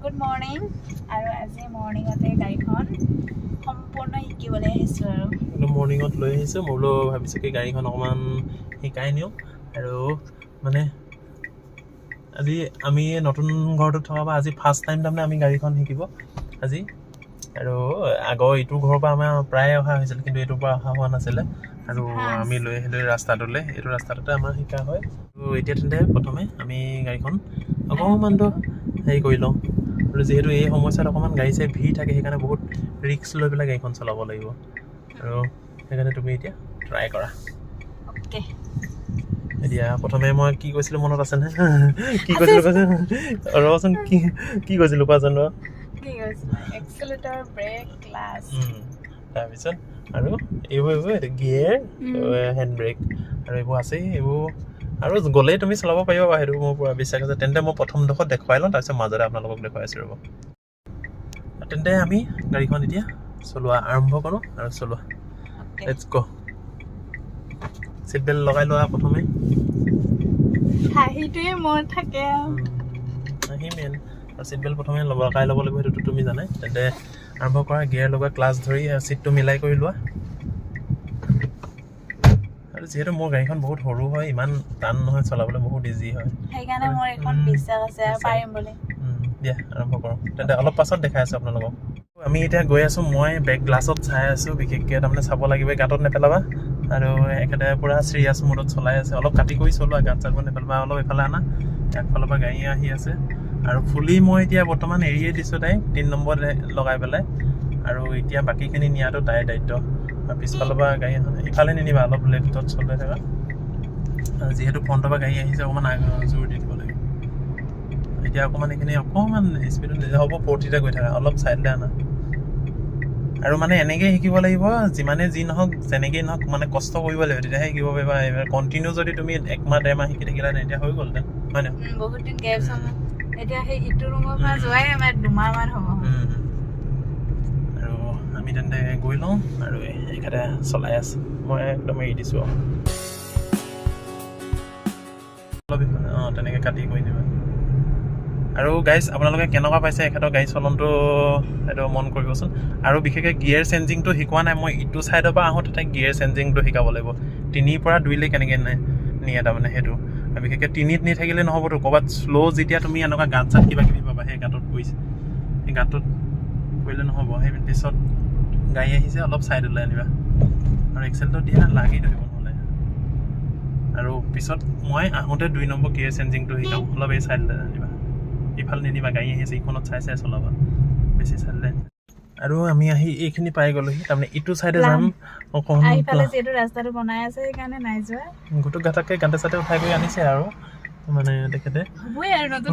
good morning আৰু আজি মৰ্ণিঙতে গাড়ীখন সম্পূৰ্ণ শিকিবলৈ আহিছোঁ আৰু মৰ্ণিঙত লৈ আহিছোঁ মই বোলো ভাবিছোঁ কি গাড়ীখন অকণমান শিকাই নিওঁ আৰু মানে আজি আমি নতুন ঘৰটোত থকা বা আজি ফাৰ্ষ্ট টাইম তাৰমানে আমি গাড়ীখন শিকিব আজি আৰু আগৰ এইটো ঘৰৰ পৰা আমাৰ প্ৰায় অহা হৈছিল কিন্তু এইটোৰ পৰা অহা হোৱা নাছিলে আৰু আমি লৈ আহিলোঁ ৰাস্তাটোলৈ এইটো ৰাস্তাটোতে আমাৰ শিকা হয় আৰু এতিয়া তেন্তে প্ৰথমে আমি গাড়ীখন অকণমানটো হেৰি কৰি লওঁ আৰু যিহেতু এই সমস্যাত অকণমান গাড়ী চাই ভিৰ থাকে সেইকাৰণে বহুত ৰিস্ক লৈ পেলাই গাড়ীখন চলাব লাগিব আৰু সেইকাৰণে তুমি এতিয়া ট্ৰাই কৰা অ'কে এতিয়া প্ৰথমে মই কি কৈছিলোঁ মনত আছেনে কি কৈছিলোঁ কৈছে ৰচোন কি কৈছিলোঁ কোৱাচোন এক্সেলেটৰ ব্ৰেক ক্লাছ তাৰপিছত আৰু এইবোৰ গিয়েৰ হেণ্ড ব্ৰেক আৰু এইবোৰ আছেই এইবোৰ আৰু গ'লেই তুমি চলাব পাৰিবা বাৰু সেইটো মোৰ পুৰা বিশ্বাস আছে তেন্তে মই প্ৰথম ডোখৰত দেখুৱাই লওঁ তাৰপিছত মাজতে আপোনালোকক দেখুৱাই আছোঁ ৰ'ব তেন্তে আমি গাড়ীখন এতিয়া চলোৱা আৰম্ভ কৰোঁ আৰু চলোৱা লেটছ গ' চিট বেল্ট লগাই লোৱা প্ৰথমে হাঁহিটোৱে মোৰ থাকে হাঁহি মেইন আৰু চিট বেল্ট প্ৰথমে লগাই ল'ব লাগিব সেইটোতো তুমি জানাই তেন্তে আৰম্ভ কৰা গিয়াৰ লগা ক্লাছ ধৰি চিটটো মিলাই কৰি লোৱা আৰু যিহেতু মোৰ গাড়ীখন বহুত সৰু হয় ইমান টান নহয় চলাবলৈ বহুত ইজি হয় সেইকাৰণে মোৰ এখন বিশ্বাস আছে আৰু পাৰিম বুলি দিয়া আৰম্ভ কৰোঁ তেন্তে অলপ পাছত দেখাই আছোঁ আপোনালোকক আমি এতিয়া গৈ আছোঁ মই বেক গ্লাছত চাই আছোঁ বিশেষকৈ তাৰমানে চাব লাগিব গাঁতত নেপেলাবা আৰু একেবাৰে পূৰা চিৰিয়াছ মুডত চলাই আছে অলপ কাটি কৰি চলোৱা গাঁত চাব নেপেলাবা অলপ এইফালে আনা একফালৰ পৰা গাড়ী আহি আছে আৰু ফুলি মই এতিয়া বৰ্তমান এৰিয়ে দিছোঁ তাইক 3 নম্বৰত লগাই পেলাই আৰু এতিয়া বাকীখিনি নিয়াটো তাইৰ দায়িত্ব আৰু পিছফালৰ পৰা গাড়ী এখন ইফালে নিনিবা অলপ লেফ্টত চলাই থাকা যিহেতু ফ্ৰণ্টৰ পৰা গাড়ী আহিছে অকণমান জোৰ দি দিব লাগিব এতিয়া অকণমান এইখিনি অকণমান স্পীডত হ'ব 40তে গৈ থাকা অলপ ছাইডলৈ আনা আৰু মানে এনেকৈ শিকিব লাগিব যিমানে যি নহওক যেনেকেই নহওক মানে কষ্ট কৰিব লাগিব তেতিয়াহে শিকিব পাৰিবা এইবাৰ কণ্টিনিউ যদি তুমি 1 মাহ 1.5 মাহ শিকি থাকিলা তেতিয়া হৈ গ'ল হয় নহয় বহুত দিন গেপছ হ'ল এতিয়া সেই ইটো ৰুমৰ পৰা যোৱাই আমাৰ 2 মাহমান হ'ব আৰু আমি তেন্তে গৈ লওঁ আৰু এইখাতে চলাই আছোঁ মই একদম এৰি দিছোঁ অলপ তেনেকৈ কাটি কৰি দিবা আৰু গাইজ আপোনালোকে কেনেকুৱা পাইছে এখেতৰ গাড়ী চলনটো সেইটো মন কৰিবচোন আৰু বিশেষকৈ গিয়েৰ চেঞ্জিংটো শিকোৱা নাই মই ইটো ছাইডৰ পৰা আহোঁ তাতে গিয়েৰ চেঞ্জিংটো শিকাব লাগিব 3ৰ পৰা 2লৈ কেনেকৈ নিয়ে তাৰমানে সেইটো আৰু বিশেষকৈ 3ত নি থাকিলে নহ'বতো ক'ৰবাত শ্ল' যেতিয়া তুমি এনেকুৱা গাঁত চাত কিবা কিবি পাবা সেই গাঁতত পৰিছে সেই গাঁতত কৰিলে নহ'ব সেই পিছত গাড়ী আহিছে অলপ ছাইডলৈ আনিবা আৰু এক্সেলটো দিয়া লাগি ধৰিব নহ'লে আৰু পিছত মই আহোঁতে 2 নম্বৰ গিয়েৰ চেঞ্জিংটো শিকাম অলপ এই ছাইডলৈ আনিবা ইফালে নিনিবা গাড়ী আহিছে ইখনত চাই চাই চলাবা বেছি চাইডলৈ আৰু আমি আহি এইখিনি পাই গ'লোহি তাৰমানে ইটো ছাইডে যাম এইফালে যিহেতু ৰাস্তাটো বনাই আছে সেইকাৰণে নাই যোৱা গোটেই গাঁতাকে গাঁতে চাতে উঠাই কৰি আনিছে আৰু মানে তেখেতে হ'বই আৰু নতুন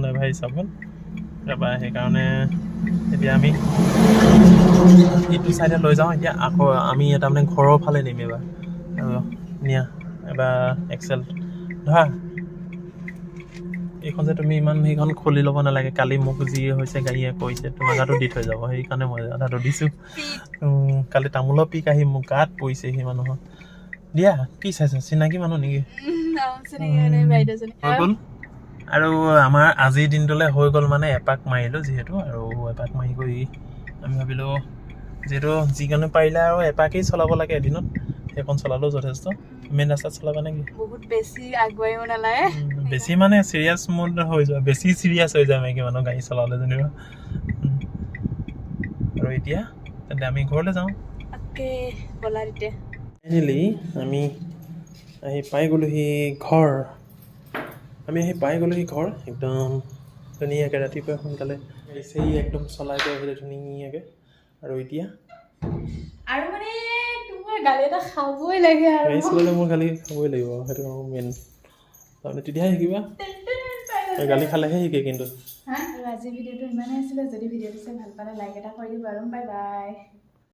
ড্ৰাইভাৰ হিচাপত তাৰপৰা সেইকাৰণে এতিয়া আমি ইটো ছাইডে লৈ যাওঁ এতিয়া আকৌ আমি তাৰমানে ঘৰৰ ফালে নিম এবাৰ আৰু নিয়া এবাৰ এক্সেল ধৰা এইখন যে তুমি ইমান সেইখন খুলি ল'ব নালাগে কালি মোক যি হৈছে গাড়ীয়ে কৈছে তোমাৰ গাটো দি থৈ যাব সেইকাৰণে মই আধাটো দিছোঁ কালি তামোলৰ পিক আহি মোক গাত পৰিছে সেই মানুহৰ দিয়া কি চাইছা চিনাকি মানুহ নেকি হৈ গ'ল আৰু আমাৰ আজিৰ দিনটোলৈ হৈ গ'ল মানে এপাক মাৰিলোঁ যিহেতু আৰু এপাক মাৰি কৰি আমি ভাবিলোঁ যিহেতু যিকোনো পাৰিলে আৰু এপাকেই চলাব লাগে এদিনত সেইখন চলালেও যথেষ্ট মেইন ৰাস্তাত চলাবা নেকি বহুত বেছি আগুৱাইও নালাগে বেছি মানে চিৰিয়াছ মুড হৈ যোৱা বেছি চিৰিয়াছ হৈ যায় মাইকী মানুহ গাড়ী চলালে যেনিবা আৰু এতিয়া তেন্তে আমি ঘৰলৈ যাওঁ ফাইনেলি আমি আহি পাই গ'লোহি ঘৰ একদম ধুনীয়াকৈ ৰাতিপুৱা সোনকালে বেছি একদম চলাই গৈ আহিলে ধুনীয়াকৈ আৰু এতিয়া আৰু মানে তোমাৰ গালি এটা খাবই লাগে আৰু গাড়ী চলালে মোৰ গালি খাবই লাগিব সেইটো মেইন তাৰমানে তেতিয়াহে শিকিবা গালি খালেহে শিকে কিন্তু আজি ভিডিঅ'টো ইমানেই আছিলে যদি ভিডিঅ'টো চাই ভাল পালে লাইক এটা কৰি দিব আৰু বাই বাই